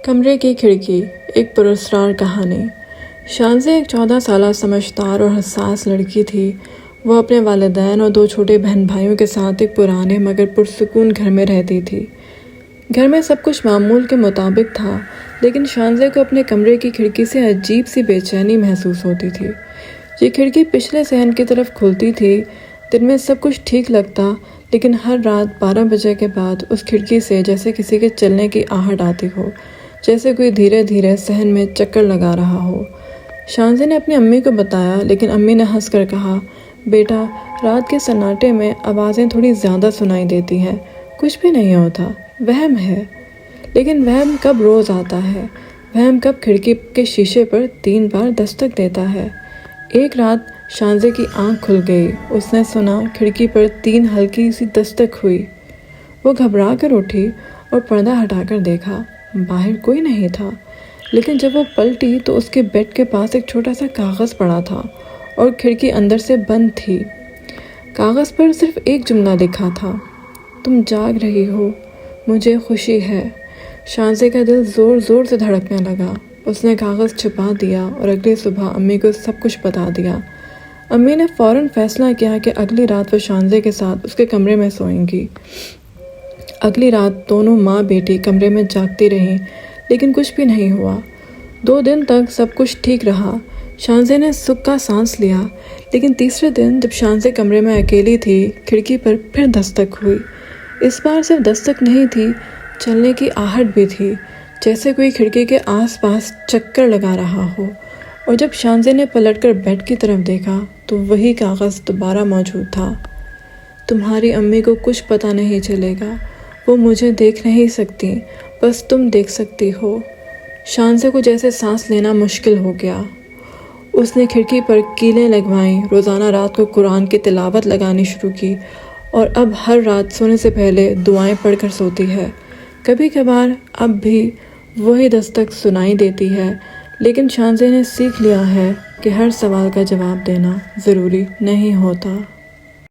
کمرے کی کھڑکی، ایک پراسرار کہانی۔ شانزے ایک 14 سالہ سمجھدار اور حساس لڑکی تھی۔ وہ اپنے والدین اور 2 چھوٹے بہن بھائیوں کے ساتھ ایک پرانے مگر پرسکون گھر میں رہتی تھی۔ گھر میں سب کچھ معمول کے مطابق تھا، لیکن شانزے کو اپنے کمرے کی کھڑکی سے عجیب سی بے چینی محسوس ہوتی تھی۔ یہ کھڑکی پچھلے صحن کی طرف کھلتی تھی۔ دن میں سب کچھ ٹھیک لگتا، لیکن ہر رات 12 بجے کے بعد اس کھڑکی سے جیسے کسی کے چلنے کی آہٹ آتی ہو، جیسے کوئی دھیرے دھیرے صحن میں چکر لگا رہا ہو۔ شانزے نے اپنی امی کو بتایا، لیکن امی نے ہنس کر کہا، بیٹا، رات کے سناٹے میں آوازیں تھوڑی زیادہ سنائی دیتی ہیں، کچھ بھی نہیں ہوتا، وہم ہے۔ لیکن وہم کب روز آتا ہے؟ وہم کب کھڑکی کے شیشے پر 3 بار دستک دیتا ہے؟ ایک رات شانزے کی آنکھ کھل گئی۔ اس نے سنا کھڑکی پر 3 ہلکی سی دستک ہوئی۔ وہ گھبرا کر اٹھی اور پردہ ہٹا کر دیکھا، باہر کوئی نہیں تھا۔ لیکن جب وہ پلٹی تو اس کے بیڈ کے پاس ایک چھوٹا سا کاغذ پڑا تھا اور کھڑکی اندر سے بند تھی۔ کاغذ پر صرف ایک جملہ لکھا تھا، تم جاگ رہی ہو، مجھے خوشی ہے۔ شانزے کا دل زور زور سے دھڑکنے لگا۔ اس نے کاغذ چھپا دیا اور اگلی صبح امی کو سب کچھ بتا دیا۔ امی نے فوراً فیصلہ کیا کہ اگلی رات وہ شانزے کے ساتھ اس کے کمرے میں سوئیں گی۔ اگلی رات دونوں ماں بیٹی کمرے میں جاگتی رہیں، لیکن کچھ بھی نہیں ہوا۔ 2 دن تک سب کچھ ٹھیک رہا۔ شانزے نے سکھ کا سانس لیا، لیکن تیسرے دن جب شانزے کمرے میں اکیلی تھی، کھڑکی پر پھر دستک ہوئی۔ اس بار صرف دستک نہیں تھی، چلنے کی آہٹ بھی تھی، جیسے کوئی کھڑکی کے آس پاس چکر لگا رہا ہو۔ اور جب شانزے نے پلٹ کر بیڈ کی طرف دیکھا تو وہی کاغذ دوبارہ موجود تھا، تمہاری امی کو کچھ پتہ نہیں چلے گا، وہ مجھے دیکھ نہیں سکتی، بس تم دیکھ سکتی ہو۔ شانزے کو جیسے سانس لینا مشکل ہو گیا۔ اس نے کھڑکی پر کیلیں لگوائیں، روزانہ رات کو قرآن کی تلاوت لگانی شروع کی، اور اب ہر رات سونے سے پہلے دعائیں پڑھ کر سوتی ہے۔ کبھی کبھار اب بھی وہی دستک سنائی دیتی ہے، لیکن شانزے نے سیکھ لیا ہے کہ ہر سوال کا جواب دینا ضروری نہیں ہوتا۔